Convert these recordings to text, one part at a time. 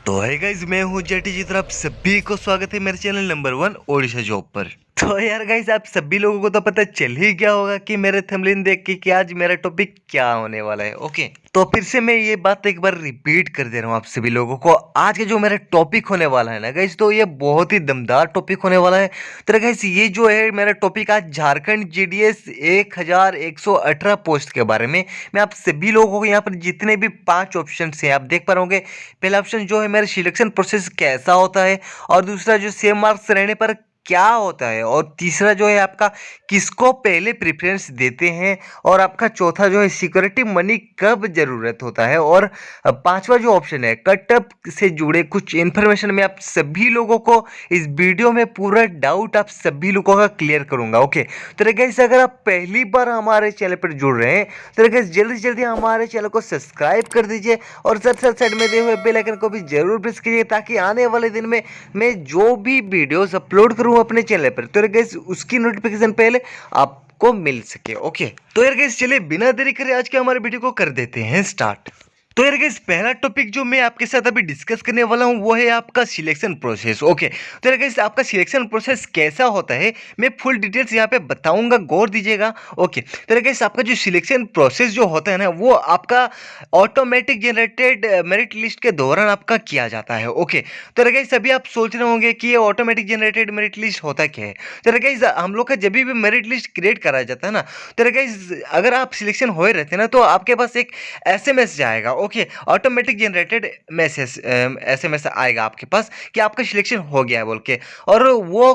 तो है गाइज, मैं हूँ जेटी जी तरफ सभी को स्वागत है मेरे चैनल नंबर 1 ओडिशा जॉब पर। तो यार गाइज, आप सभी लोगों को तो पता चल ही गया होगा कि मेरे थंबनेल देख के कि आज मेरा टॉपिक क्या होने वाला है। ओके, तो फिर से मैं ये बात एक बार रिपीट कर दे रहा हूँ आप सभी लोगों को। आज का जो मेरा टॉपिक होने वाला है ना गाइज, तो ये बहुत ही दमदार टॉपिक होने वाला है। तो गाइज, ये जो है मेरा टॉपिक आज झारखंड जीडीएस 1118 पोस्ट के बारे में। मैं आप सभी लोगों को यहाँ पर जितने भी 5 ऑप्शन है आप देख पा रहे। पहला ऑप्शन जो है मेरा सिलेक्शन प्रोसेस कैसा होता है, और दूसरा जो सेम मार्क्स रहने पर क्या होता है, और तीसरा जो है आपका किसको पहले प्रेफरेंस देते हैं, और आपका चौथा जो है सिक्योरिटी मनी कब जरूरत होता है, और पांचवा जो ऑप्शन है कटअप से जुड़े कुछ इन्फॉर्मेशन मैं आप सभी लोगों को इस वीडियो में पूरा डाउट आप सभी लोगों का क्लियर करूंगा। ओके, तो गाइस, अगर आप पहली बार हमारे चैनल पर जुड़ रहे हैं तो गाइस जल्दी से जल्दी हमारे चैनल को सब्सक्राइब कर दीजिए, और साथ साइड में दिए हुए बेल आइकन को भी जरूर प्रेस कीजिए, ताकि आने वाले दिन में मैं जो भी वीडियोस अपलोड करूँ अपने चैनल पर तो गाइस उसकी नोटिफिकेशन पहले आपको मिल सके। ओके, तो यार गाइस चलिए बिना देरी करे आज के हमारे वीडियो को कर देते हैं स्टार्ट। तो यार गाइस, पहला टॉपिक जो मैं आपके साथ अभी डिस्कस करने वाला हूं वो है आपका सिलेक्शन प्रोसेस। ओके, तो यार गाइस, आपका सिलेक्शन प्रोसेस कैसा होता है मैं फुल डिटेल्स यहाँ पे बताऊंगा, गौर दीजिएगा। ओके, तो यार गाइस, आपका जो सिलेक्शन प्रोसेस जो होता है ना वो आपका ऑटोमेटिक जनरेटेड मेरिट लिस्ट के दौरान आपका किया जाता है। ओके, तो यार गाइस, अभी आप सोच रहे होंगे कि ये ऑटोमेटिक जनरेटेड मेरिट लिस्ट होता क्या है। तो यार गाइस, हम लोग का जब भी मेरिट लिस्ट क्रिएट करा जाता है ना, तो यार गाइस अगर आप सिलेक्शन हुए रहते हैं ना तो आपके पास एक एसएमएस जाएगा। Okay, automatic generated message SMS आएगा आपके पास कि आपका सिलेक्शन हो गया है बोल के। और वो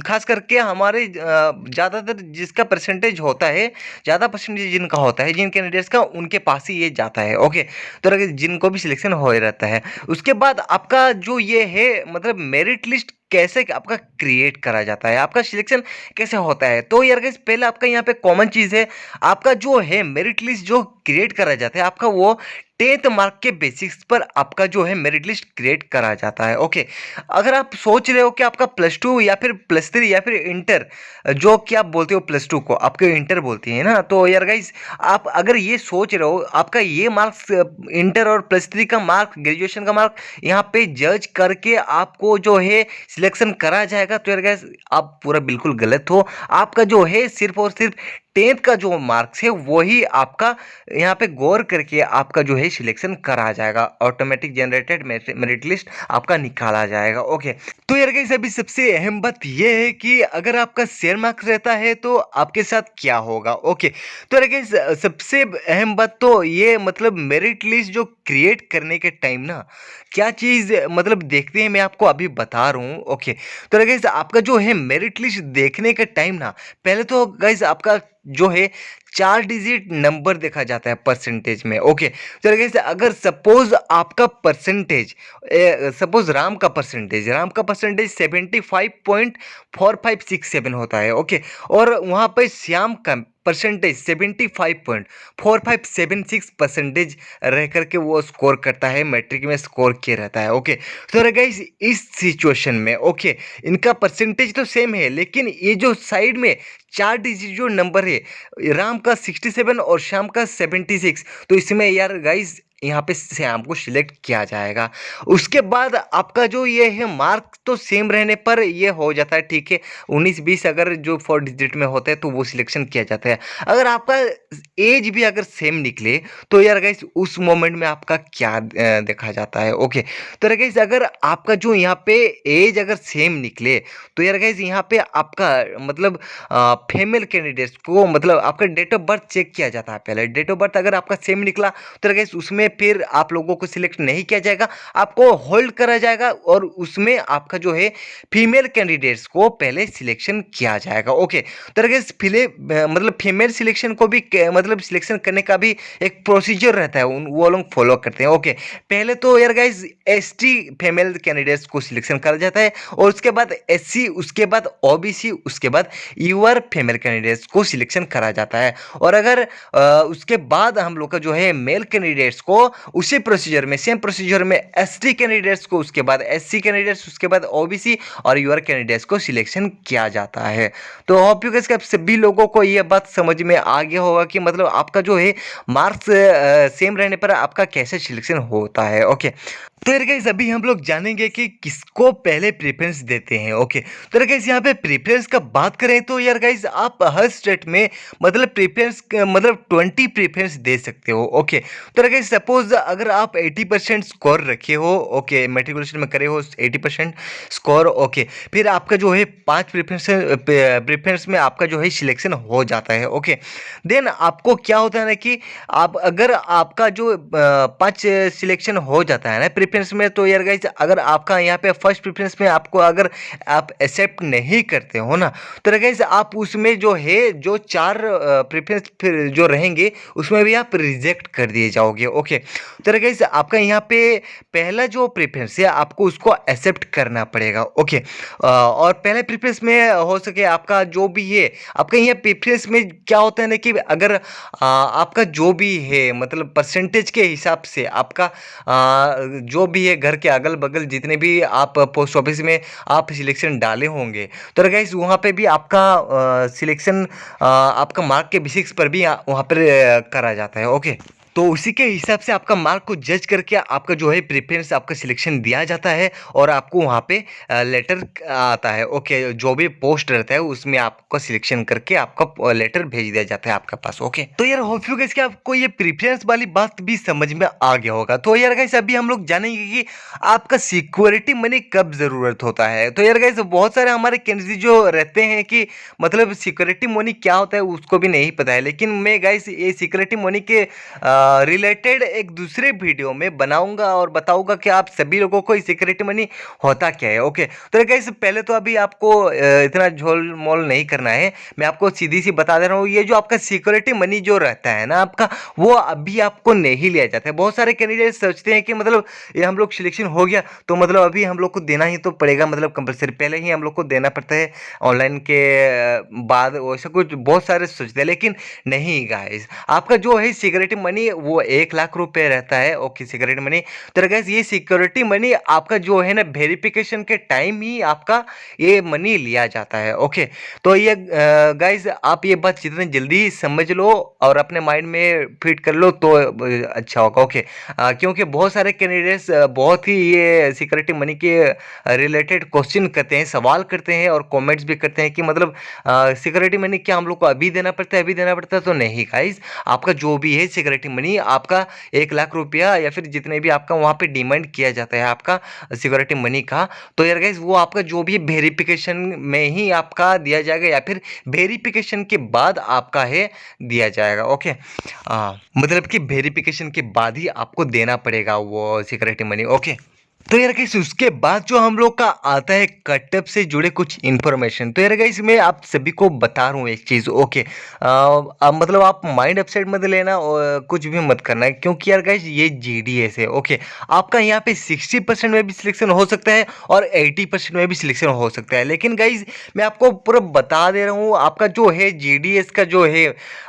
खास करके हमारे ज़्यादातर जिसका परसेंटेज होता है, ज़्यादा परसेंटेज जिनका होता है, जिन कैंडिडेट्स का, उनके पास ही ये जाता है। ओके, तो अगर जिनको भी सिलेक्शन हो रहता है उसके बाद आपका जो ये है मतलब मेरिट लिस्ट कैसे आपका क्रिएट करा जाता है, आपका सिलेक्शन कैसे होता है। तो यार गाइस, पहले आपका यहाँ पे कॉमन चीज़ है, आपका जो है मेरिट लिस्ट जो क्रिएट करा जाता है आपका वो 10th मार्क के बेसिक्स पर आपका जो है मेरिट लिस्ट क्रिएट करा जाता है। ओके, अगर आप सोच रहे हो कि आपका +2 या फिर +3 या फिर इंटर, जो कि आप बोलते हो +2 को आपके इंटर बोलती है ना, तो यार गाइस आप अगर ये सोच रहे हो आपका ये मार्क्स इंटर और +3 का मार्क, ग्रेजुएशन का मार्क यहाँ पे जज करके आपको जो है सिलेक्शन करा जाएगा, तो यार गाइस आप पूरा बिल्कुल गलत हो। आपका जो है सिर्फ और सिर्फ 10th का जो मार्क्स है वही आपका यहाँ पे गौर करके आपका जो है सिलेक्शन करा जाएगा, ऑटोमेटिक जनरेटेड मेरिट लिस्ट आपका निकाला जाएगा। ओके, तो यार गाइस अभी सबसे अहम बात ये है कि अगर आपका शेयर मार्क्स रहता है तो आपके साथ क्या होगा। ओके, तो यार गाइस सबसे अहम बात तो ये मतलब मेरिट लिस्ट जो क्रिएट करने के टाइम ना क्या चीज़ मतलब देखते हैं, मैं आपको अभी बता रहा हूँ। ओके, तो यार गाइस आपका जो है मेरिट लिस्ट देखने के टाइम ना पहले तो गाइस आपका जो है 4 डिजिट नंबर देखा जाता है परसेंटेज में। ओके, तो गाइस अगर सपोज आपका परसेंटेज सपोज राम का परसेंटेज 75.4567 होता है। ओके, और वहाँ पे श्याम का परसेंटेज 75.4576% रह करके वो स्कोर करता है, मैट्रिक में स्कोर किया रहता है। ओके, तो गाइस इस सिचुएशन में ओके इनका परसेंटेज तो सेम है, लेकिन ये जो साइड में 4 डिजिट जो नंबर है, राम का 67 और श्याम का 76, तो इसमें यार गाइस यहाँ पे श्याम को सिलेक्ट किया जाएगा। उसके बाद आपका जो ये है मार्क तो सेम रहने पर ये हो जाता है, ठीक है, 19-20 अगर जो 4 डिजिट में होता है तो वो सिलेक्शन किया जाता है। अगर आपका एज भी अगर सेम निकले तो यार गाइस उस मोमेंट में आपका क्या देखा जाता है। ओके, तो यार गाइस अगर आपका जो यहाँ पे एज अगर सेम निकले तो यार गाइस यहाँ पे आपका मतलब फीमेल कैंडिडेट्स को मतलब आपका डेट ऑफ बर्थ चेक किया जाता है। पहले डेट ऑफ बर्थ अगर आपका सेम निकला तो गाइस उसमें फिर आप लोगों को सिलेक्ट नहीं किया जाएगा, आपको होल्ड करा जाएगा, और उसमें आपका जो है फीमेल कैंडिडेट्स को पहले सिलेक्शन किया जाएगा। ओके, तो गाइस मतलब फीमेल सिलेक्शन को भी मतलब सिलेक्शन करने का भी एक प्रोसीजर रहता है, वो लोग फॉलो करते हैं। ओके, पहले तो यार गाइस एसटी फीमेल कैंडिडेट्स को सिलेक्शन करा जाता है, और उसके बाद एससी, उसके बाद ओबीसी, उसके बाद यूआर फीमेल कैंडिडेट्स को सिलेक्शन करा जाता है। और अगर उसके बाद हम लोग का जो है मेल कैंडिडेट्स को उसी प्रोसीजर में, सेम प्रोसीजर में एसटी कैंडिडेट्स को, उसके बाद एससी कैंडिडेट्स, उसके बाद ओबीसी और यूआर कैंडिडेट्स को सिलेक्शन किया जाता है। तो होप यू गाइस आप सभी लोगों को ये बात समझ में आ गया होगा कि मतलब आपका जो है मार्क्स सेम रहने पर आपका कैसे सिलेक्शन होता है। ओके, तो यार गाइस अभी हम लोग जानेंगे कि किसको पहले प्रेफरेंस देते हैं। ओके, तो यार गाइस यहाँ पे प्रेफरेंस का बात करें तो यार गाइस आप हर स्टेट में मतलब प्रेफरेंस मतलब 20 प्रेफरेंस दे सकते हो। ओके, तो यार गाइस सपोज अगर आप 80% स्कोर रखे हो, ओके मेट्रिकुलेशन में करे हो 80% स्कोर, ओके फिर आपका जो है 5 प्रेफरेंस में आपका जो है सिलेक्शन हो जाता है। ओके, देन आपको क्या होता है ना कि आप अगर आपका जो 5 सिलेक्शन हो जाता है ना प्रेफरेंस में, तो यार गाइस अगर आपका यहाँ पे फर्स्ट प्रेफरेंस में आपको अगर आप एक्सेप्ट नहीं करते हो ना, तो यार गाइस आप उसमें जो है जो 4 प्रेफरेंस फिर जो रहेंगे उसमें भी आप रिजेक्ट कर दिए जाओगे। ओके, तो यार गाइस आपका यहाँ पे पहला जो प्रेफरेंस है आपको उसको एक्सेप्ट करना पड़ेगा। ओके, और पहले प्रेफरेंस में हो सके आपका जो भी है, आपका यहाँ प्रेफरेंस में क्या होता है ना कि अगर आपका जो भी है मतलब परसेंटेज के हिसाब से आपका जो भी है घर के अगल बगल जितने भी आप पोस्ट ऑफिस में आप सिलेक्शन डाले होंगे, तो गाइस वहाँ पे भी आपका सिलेक्शन आपका मार्क के बेसिक्स पर भी वहाँ पर करा जाता है। ओके, तो उसी के हिसाब से आपका मार्क को जज करके आपका जो है प्रेफरेंस आपका सिलेक्शन दिया जाता है और आपको वहाँ पे लेटर आता है। ओके, जो भी पोस्ट रहता है उसमें आपका सिलेक्शन करके आपका लेटर भेज दिया जाता है आपके पास। ओके, तो यार होप यू गाइस कि आपको ये प्रेफरेंस वाली बात भी समझ में आ गया होगा। तो यार गाइस अभी हम लोग जानेंगे कि आपका सिक्योरिटी मनी कब ज़रूरत होता है। तो यार गाइस बहुत सारे हमारे कैंडिडेट जो रहते हैं कि मतलब सिक्योरिटी मनी क्या होता है उसको भी नहीं पता है, लेकिन मैं गाइस ये सिक्योरिटी मनी के रिलेटेड एक दूसरे वीडियो में बनाऊंगा और बताऊंगा कि आप सभी लोगों को सिक्योरिटी मनी होता क्या है। ओके, तो गाइस पहले तो अभी आपको इतना झोल मोल नहीं करना है, मैं आपको सीधी सी बता दे रहा हूँ। ये जो आपका सिक्योरिटी मनी जो रहता है ना आपका, वो अभी आपको नहीं लिया जाता है। बहुत सारे कैंडिडेट सोचते हैं कि मतलब ये हम लोग सिलेक्शन हो गया तो मतलब अभी हम लोग को देना ही तो पड़ेगा, मतलब कंपलसरी पहले ही हम लोग को देना पड़ता है ऑनलाइन के बाद, वैसा कुछ बहुत सारे सोचते हैं, लेकिन नहीं गाइस आपका जो है सिक्योरिटी मनी वो 1 लाख रुपए रहता है। ओके, सिक्योरिटी मनी, तो गाइस ये सिक्योरिटी मनी आपका जो है ना वेरिफिकेशन के टाइम ही आपका ये मनी लिया जाता है। ओके, तो ये गाइस आप ये बात जितनी जल्दी समझ लो और अपने माइंड में फिट कर लो तो अच्छा होगा। ओके, क्योंकि बहुत सारे कैंडिडेट्स बहुत ही ये सिक्योरिटी मनी के रिलेटेड क्वेश्चन करते हैं, सवाल करते हैं और कमेंट्स भी करते हैं कि मतलब सिक्योरिटी मनी क्या हम लोग को अभी देना पड़ता है, अभी देना पड़ता है। तो नहीं गाइस, आपका जो भी है सिक्योरिटी मनी आपका 1 लाख रुपया या फिर जितने भी आपका वहाँ पे डिमांड किया जाता है आपका सिक्योरिटी मनी का, तो यार गाइस वो आपका जो भी वेरिफिकेशन में ही आपका दिया जाएगा या फिर वेरिफिकेशन के बाद आपका है दिया जाएगा। ओके, मतलब कि वेरिफिकेशन के बाद ही आपको देना पड़ेगा वो सिक्योरिटी मनी। ओके, तो यार गाइस उसके बाद जो हम लोग का आता है कटअप से जुड़े कुछ इन्फॉर्मेशन। तो यार गाइस मैं आप सभी को बता रहा हूँ एक चीज़। ओके, मतलब आप माइंड अपसेट मत लेना और कुछ भी मत करना है, क्योंकि यार गाइस ये जीडीएस है। ओके, आपका यहाँ पे 60% में भी सिलेक्शन हो सकता है और 80% में भी सिलेक्शन हो सकता है, लेकिन गाइस मैं आपको पूरा बता दे रहा हूँ आपका जो है जीडीएस का जो है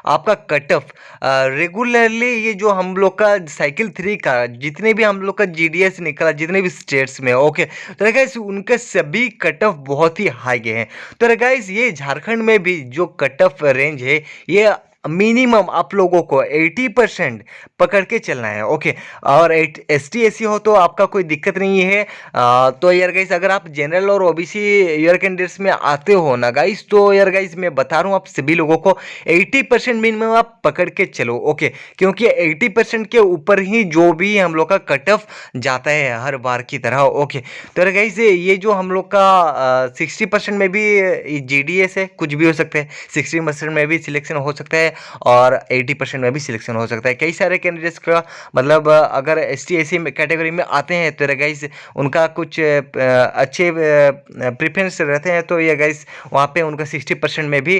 आपका कटअप रेगुलरली ये जो हम लोग का साइकिल 3 का जितने भी हम लोग का जीडीएस निकला जितने भी स्टेट्स में, ओके, तो गाइस उनके सभी कट ऑफ बहुत ही हाई हैं। तो गाइस ये झारखंड में भी जो कट ऑफ रेंज है ये मिनिमम आप लोगों को 80% पकड़ के चलना है। ओके, और एसटी एसी हो तो आपका कोई दिक्कत नहीं है। तो यार गाइस अगर आप जनरल और ओबीसी ईयर कैंडिडेट्स में आते हो ना गाइस, तो यार गाइस मैं बता रहा हूँ आप सभी लोगों को 80% मिनिमम आप पकड़ के चलो। ओके, क्योंकि 80% के ऊपर ही जो भी हम लोग का कट ऑफ जाता है हर बार की तरह। ओके, तो यार गाइस ये जो हम लोग का 60% में भी जीडीएस है, कुछ भी हो सकता है, 60% में भी सिलेक्शन हो सकता है और 80% में भी सिलेक्शन हो सकता है। कई सारे कैंडिडेट्स का मतलब अगर एसटी एसी कैटेगरी में आते हैं तो गाइस उनका कुछ अच्छे प्रेफरेंस रहते हैं, तो ये गाइस वहाँ पे उनका 60% में भी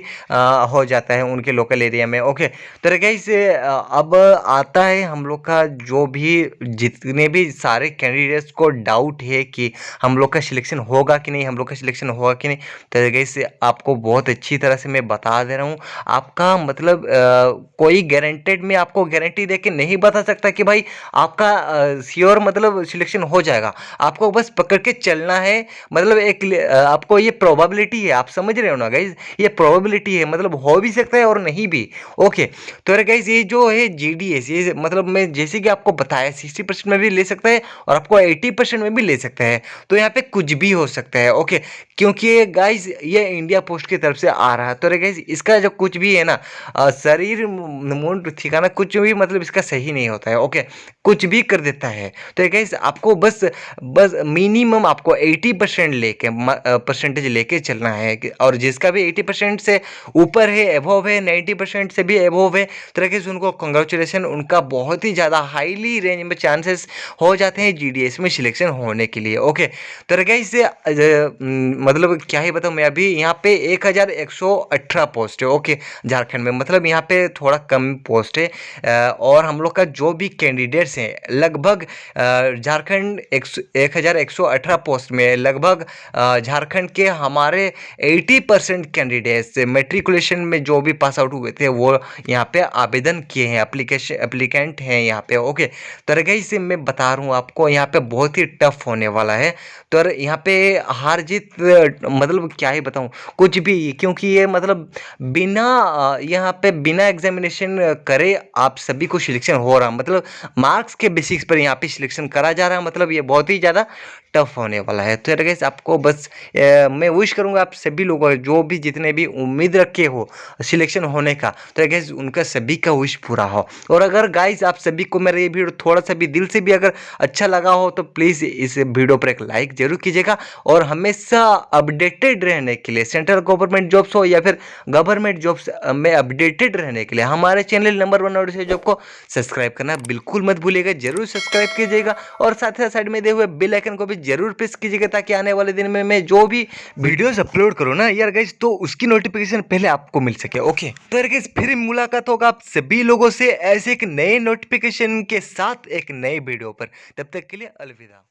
हो जाता है उनके लोकल एरिया में। ओके, तो गाइस अब आता है हम लोग का जो भी जितने भी सारे कैंडिडेट्स को डाउट है कि हम लोग का सिलेक्शन होगा कि नहीं, हम लोग का सिलेक्शन होगा कि नहीं, तो गाइस आपको बहुत अच्छी तरह से मैं बता दे रहा हूँ। आपका मतलब मतलब कोई गारंटेड में आपको गारंटी दे के नहीं बता सकता कि भाई आपका श्योर मतलब सिलेक्शन हो जाएगा। आपको बस पकड़ के चलना है, मतलब एक आपको ये प्रोबेबिलिटी है, आप समझ रहे हो ना गाइज, ये प्रोबेबिलिटी है, मतलब हो भी सकता है और नहीं भी। ओके, तो यार गाइज ये जो है जीडीएस, ये मतलब मैं जैसे कि आपको बताया 60% में भी ले सकता है और आपको 80% में भी ले सकता है, तो यहाँ पे कुछ भी हो सकता है। ओके, क्योंकि ये गाइज ये इंडिया पोस्ट की तरफ से आ रहा है, तो गाइज इसका जो कुछ भी है ना शरीर मूड ठिकाना कुछ भी मतलब इसका सही नहीं होता है। ओके, कुछ भी कर देता है। तो गाइज आपको बस बस मिनिमम आपको 80% लेके परसेंटेज लेके चलना है और जिसका भी 80% से ऊपर है, एबोव है, 90% से भी एबोव है, तो गाइज उनको कंग्रेचुलेशन, उनका बहुत ही ज़्यादा हाईली रेंज में चांसेस हो जाते हैं जीडीएस में सिलेक्शन होने के लिए। ओके, तो गाइज मतलब क्या ही बताऊँ मैं, अभी यहाँ पे 1118 पोस्ट है। ओके, झारखंड में मतलब यहाँ पे थोड़ा कम पोस्ट है और हम लोग का जो भी कैंडिडेट्स हैं लगभग झारखंड 1118 पोस्ट में लगभग झारखंड के हमारे 80% कैंडिडेट्स मैट्रिकुलेशन में जो भी पास आउट हुए थे वो यहाँ पे आवेदन किए हैं, एप्लीकेंट हैं यहाँ पे। ओके, तो गाइस से मैं बता रहा हूँ आपको यहाँ पे बहुत ही टफ होने वाला है। तो यहाँ पे हार जीत मतलब क्या ही बताऊँ कुछ भी, क्योंकि ये मतलब बिना यहाँ पे बिना एग्जामिनेशन करे आप सभी को सिलेक्शन हो रहा, मतलब मार्क्स के बेसिक्स पर यहाँ पे सिलेक्शन करा जा रहा है, मतलब ये बहुत ही ज़्यादा टफ होने वाला है। तो यार गाइस आपको बस मैं विश करूँगा आप सभी लोगों जो भी जितने भी उम्मीद रखे हो सिलेक्शन होने का, तो यार गाइस उनका सभी का विश पूरा हो। और अगर गाइस आप सभी को मेरा ये वीडियो थोड़ा सा भी दिल से भी अगर अच्छा लगा हो तो प्लीज़ इस वीडियो पर एक लाइक जरूर कीजिएगा और हमेशा अपडेटेड रहने के लिए सेंट्रल गवर्नमेंट जॉब्स हो या फिर गवर्नमेंट जॉब्स में अपडेटेड रहने के लिए हमारे चैनल नंबर 1 ऑडिशा जॉब को सब्सक्राइब करना बिल्कुल मत भूलिएगा, जरूर सब्सक्राइब कीजिएगा और साथ ही साइड में दिए हुए बेल आइकन को भी जरूर प्रेस कीजिएगा ताकि आने वाले दिन में मैं जो भी वीडियोस अपलोड करूँ ना यार गाइस तो उसकी नोटिफिकेशन पहले आपको मिल सके। ओके, तो यार गाइस फिर मुलाकात होगा आप सभी लोगों से ऐसे एक नए नोटिफिकेशन के साथ एक नए वीडियो पर, तब तक के लिए अलविदा।